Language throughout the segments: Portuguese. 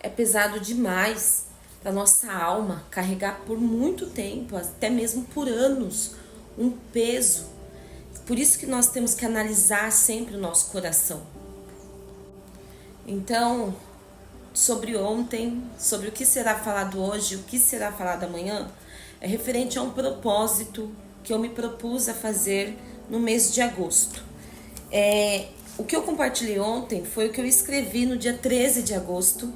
é pesado demais para nossa alma carregar por muito tempo, até mesmo por anos, um peso. Por isso que nós temos que analisar sempre o nosso coração. Então, sobre ontem, sobre o que será falado hoje, o que será falado amanhã, é referente a um propósito que eu me propus a fazer no mês de agosto. O que eu compartilhei ontem foi o que eu escrevi no dia 13 de agosto.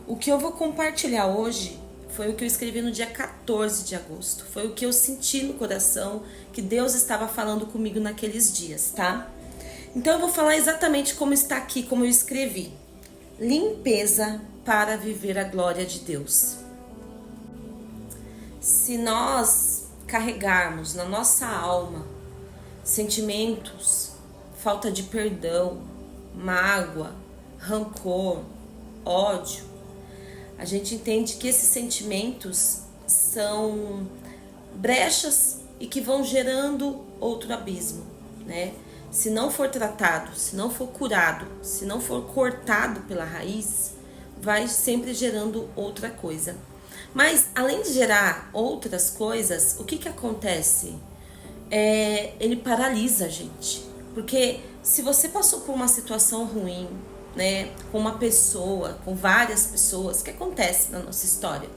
O que eu vou compartilhar hoje foi o que eu escrevi no dia 14 de agosto. Foi o que eu senti no coração, que Deus estava falando comigo naqueles dias, tá? Então eu vou falar exatamente como está aqui, como eu escrevi. Limpeza para viver a glória de Deus. Se nós carregarmos na nossa alma sentimentos, falta de perdão, mágoa, rancor, ódio, a gente entende que esses sentimentos são brechas e que vão gerando outro abismo, né? Se não for tratado, se não for curado, se não for cortado pela raiz, vai sempre gerando outra coisa. Mas, além de gerar outras coisas, o que acontece? Ele paralisa a gente. Porque se você passou por uma situação ruim, né, com uma pessoa, com várias pessoas, o que acontece na nossa história?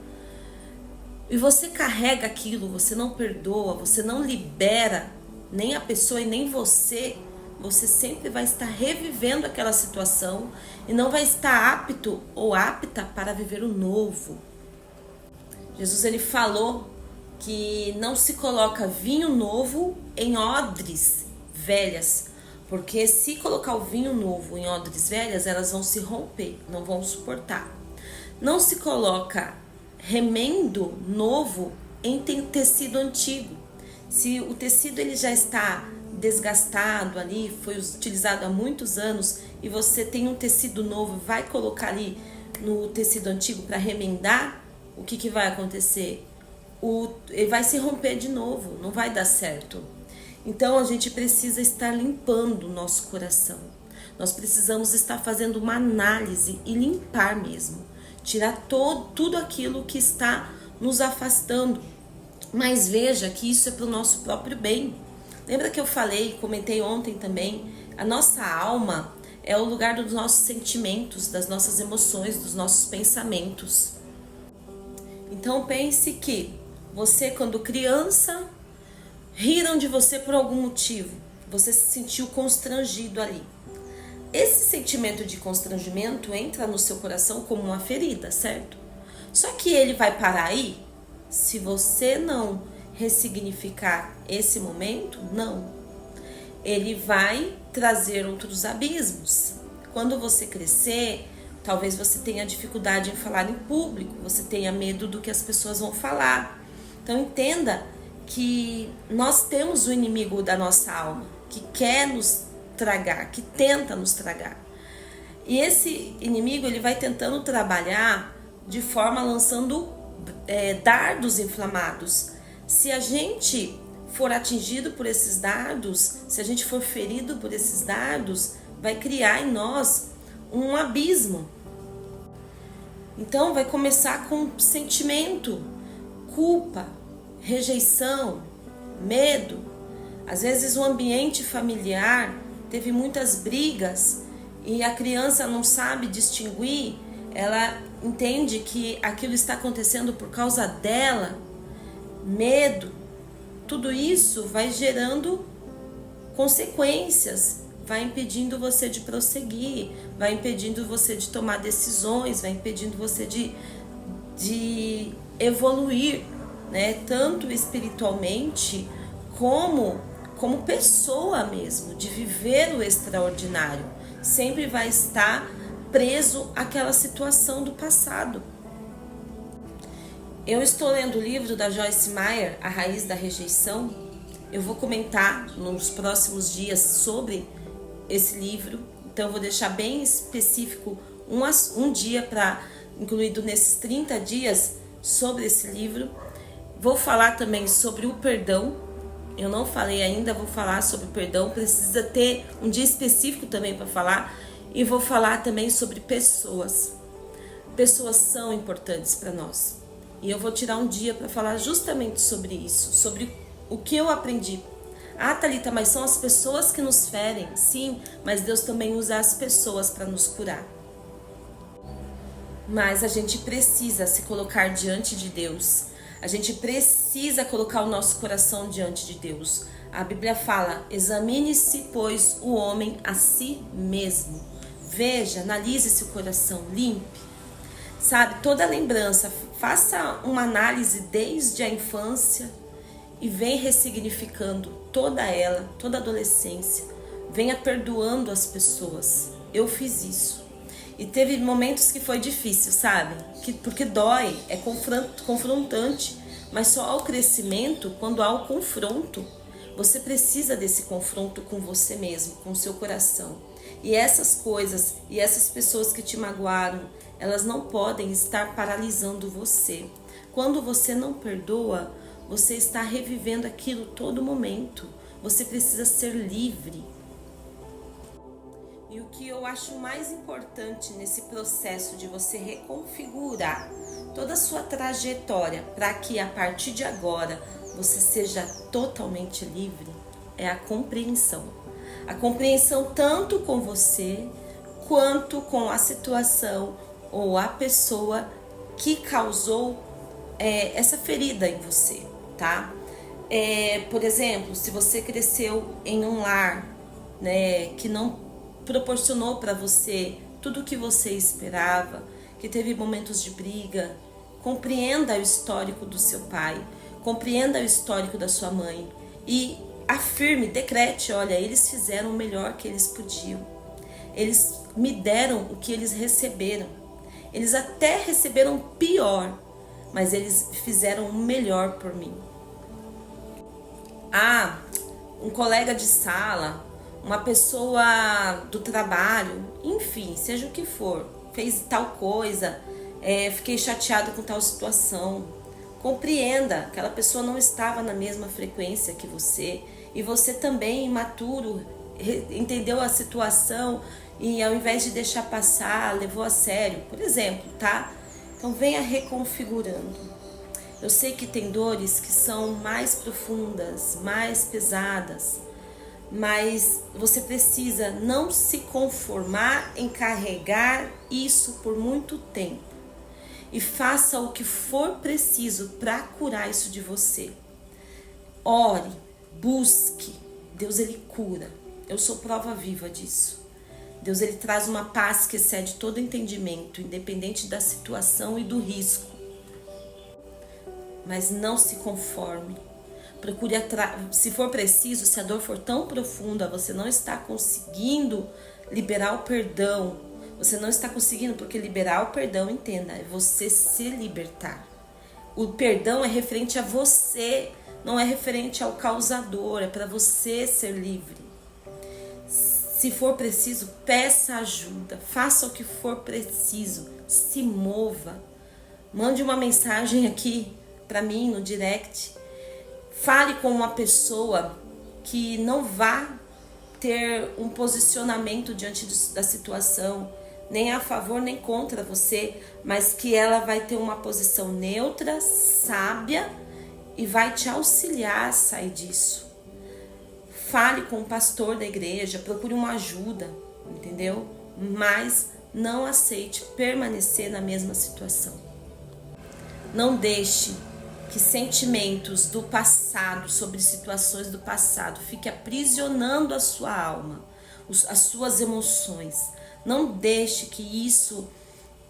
E você carrega aquilo, você não perdoa, você não libera nem a pessoa e nem você sempre vai estar revivendo aquela situação e não vai estar apto ou apta para viver o novo. Jesus, ele falou que não se coloca vinho novo em odres velhas, porque se colocar o vinho novo em odres velhas, elas vão se romper, não vão suportar. Não se coloca remendo novo em tecido antigo. Se o tecido ele já está desgastado ali, foi utilizado há muitos anos e você tem um tecido novo, vai colocar ali no tecido antigo para remendar, o que vai acontecer? Ele vai se romper de novo, não vai dar certo. Então a gente precisa estar limpando o nosso coração. Nós precisamos estar fazendo uma análise e limpar mesmo. Tirar tudo aquilo que está nos afastando. Mas veja que isso é para o nosso próprio bem. Lembra que eu falei, comentei ontem também, a nossa alma é o lugar dos nossos sentimentos, das nossas emoções, dos nossos pensamentos. Então pense que você, quando criança, riram de você por algum motivo. Você se sentiu constrangido ali. Esse sentimento de constrangimento entra no seu coração como uma ferida, certo? Só que ele vai parar aí? Se você não ressignificar esse momento, não. Ele vai trazer outros abismos. Quando você crescer, talvez você tenha dificuldade em falar em público, você tenha medo do que as pessoas vão falar. Então entenda que nós temos o inimigo da nossa alma, que quer nos tragar, que tenta nos tragar. E esse inimigo ele vai tentando trabalhar de forma lançando dardos inflamados. Se a gente for atingido por esses dardos, se a gente for ferido por esses dardos, vai criar em nós um abismo. Então vai começar com sentimento, culpa, rejeição, medo. Às vezes o ambiente familiar teve muitas brigas e a criança não sabe distinguir, ela entende que aquilo está acontecendo por causa dela, medo. Tudo isso vai gerando consequências, vai impedindo você de prosseguir, vai impedindo você de tomar decisões, vai impedindo você de evoluir, né? Tanto espiritualmente como pessoa mesmo, de viver o extraordinário. Sempre vai estar preso àquela situação do passado. Eu estou lendo o livro da Joyce Meyer, A Raiz da Rejeição. Eu vou comentar nos próximos dias sobre esse livro. Então eu vou deixar bem específico um dia incluído nesses 30 dias sobre esse livro. Vou falar também sobre o perdão. Eu não falei ainda, vou falar sobre o perdão. Precisa ter um dia específico também para falar. E vou falar também sobre pessoas. pessoas são importantes para nós. E eu vou tirar um dia para falar justamente sobre isso, sobre o que eu aprendi. Ah, Thalita, mas são as pessoas que nos ferem. Sim, mas Deus também usa as pessoas para nos curar. Mas a gente precisa se colocar diante de Deus. A gente precisa colocar o nosso coração diante de Deus. A Bíblia fala: examine-se, pois, o homem a si mesmo. Veja, analise seu coração, limpe. Sabe, toda lembrança, faça uma análise desde a infância e vem ressignificando toda ela, toda a adolescência. Venha perdoando as pessoas. Eu fiz isso. E teve momentos que foi difícil, sabe? Porque dói, é confrontante. Mas só há o crescimento quando há o confronto. Você precisa desse confronto com você mesmo, com o seu coração. E essas coisas e essas pessoas que te magoaram, elas não podem estar paralisando você. Quando você não perdoa, você está revivendo aquilo todo momento. Você precisa ser livre. E o que eu acho mais importante nesse processo de você reconfigurar toda a sua trajetória para que a partir de agora você seja totalmente livre é a compreensão. A compreensão tanto com você quanto com a situação ou a pessoa que causou essa ferida em você, tá? Por exemplo, se você cresceu em um lar, né, que não proporcionou para você tudo o que você esperava, que teve momentos de briga, compreenda o histórico do seu pai, compreenda o histórico da sua mãe e afirme, decrete: olha, eles fizeram o melhor que eles podiam. Eles me deram o que eles receberam. Eles até receberam pior, mas eles fizeram o melhor por mim. Ah, um colega de sala, uma pessoa do trabalho, enfim, seja o que for, fez tal coisa, fiquei chateado com tal situação. Compreenda, aquela pessoa não estava na mesma frequência que você e você também, imaturo, entendeu a situação e ao invés de deixar passar, levou a sério, por exemplo, tá? Então venha reconfigurando. Eu sei que tem dores que são mais profundas, mais pesadas, mas você precisa não se conformar em carregar isso por muito tempo. E faça o que for preciso para curar isso de você. Ore, busque. Deus, ele cura. Eu sou prova viva disso. Deus, ele traz uma paz que excede todo entendimento, independente da situação e do risco. Mas não se conforme. Procure, se for preciso, se a dor for tão profunda, você não está conseguindo liberar o perdão. Você não está conseguindo, porque liberar o perdão, entenda, é você se libertar. O perdão é referente a você, não é referente ao causador, é para você ser livre. Se for preciso, peça ajuda, faça o que for preciso, se mova. Mande uma mensagem aqui para mim no direct. Fale com uma pessoa que não vá ter um posicionamento diante da situação, nem a favor nem contra você, mas que ela vai ter uma posição neutra, sábia e vai te auxiliar a sair disso. Fale com o pastor da igreja, procure uma ajuda, entendeu? Mas não aceite permanecer na mesma situação. Não deixe que sentimentos do passado, sobre situações do passado, fique aprisionando a sua alma, as suas emoções. Não deixe que isso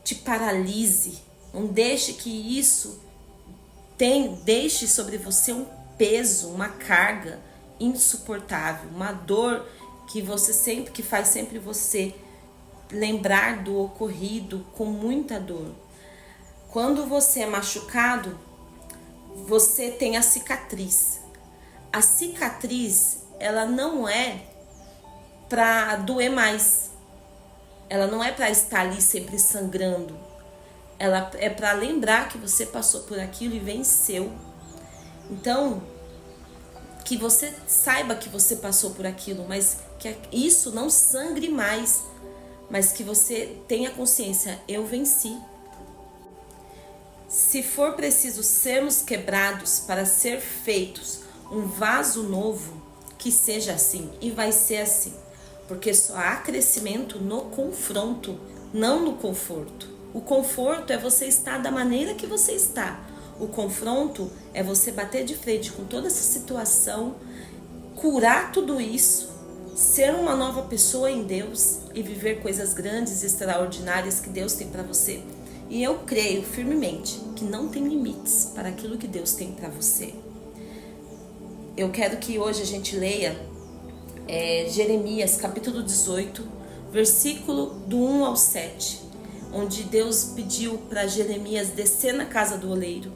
te paralise. Não deixe que isso deixe sobre você um peso, uma carga insuportável, uma dor que faz sempre você lembrar do ocorrido com muita dor. Quando você é machucado, você tem a cicatriz. A cicatriz, ela não é para doer mais. Ela não é para estar ali sempre sangrando. Ela é para lembrar que você passou por aquilo e venceu. Então, que você saiba que você passou por aquilo, mas que isso não sangre mais. Mas que você tenha consciência, eu venci. Se for preciso sermos quebrados para ser feitos um vaso novo, que seja assim, e vai ser assim, porque só há crescimento no confronto, não no conforto. O conforto é você estar da maneira que você está. O confronto é você bater de frente com toda essa situação, curar tudo isso, ser uma nova pessoa em Deus e viver coisas grandes e extraordinárias que Deus tem para você. E eu creio firmemente que não tem limites para aquilo que Deus tem para você. Eu quero que hoje a gente leia Jeremias capítulo 18, versículo do 1 ao 7, onde Deus pediu para Jeremias descer na casa do oleiro.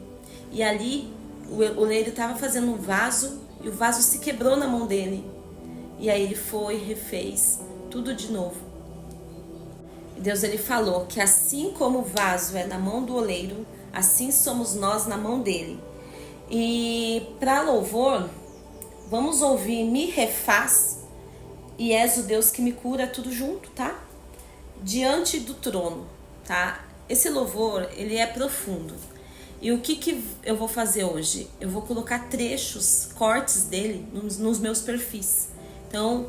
E ali o oleiro estava fazendo um vaso e o vaso se quebrou na mão dele. E aí ele foi e refez tudo de novo. E Deus ele falou que assim como o vaso é na mão do oleiro, assim somos nós na mão dele. E para louvor, vamos ouvir Me Refaz e És o Deus que me cura, tudo junto, tá? Diante do trono, tá? Esse louvor, ele é profundo. E o que eu vou fazer hoje? Eu vou colocar trechos, cortes dele nos meus perfis. Então,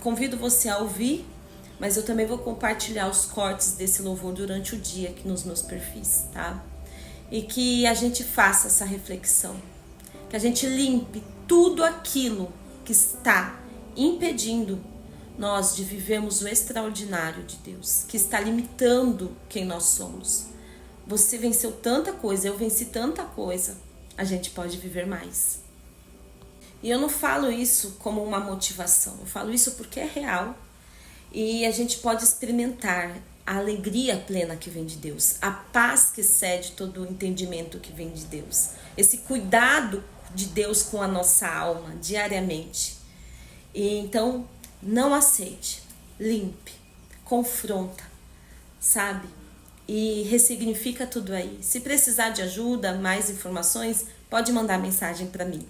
convido você a ouvir, mas eu também vou compartilhar os cortes desse louvor durante o dia aqui nos meus perfis, tá? E que a gente faça essa reflexão, que a gente limpe tudo aquilo que está impedindo nós de vivermos o extraordinário de Deus, que está limitando quem nós somos. Você venceu tanta coisa, eu venci tanta coisa, a gente pode viver mais. E eu não falo isso como uma motivação, eu falo isso porque é real. E a gente pode experimentar a alegria plena que vem de Deus, a paz que excede todo o entendimento que vem de Deus, esse cuidado de Deus com a nossa alma diariamente. E então, não aceite, limpe, confronta, sabe? E ressignifica tudo aí. Se precisar de ajuda, mais informações, pode mandar mensagem para mim.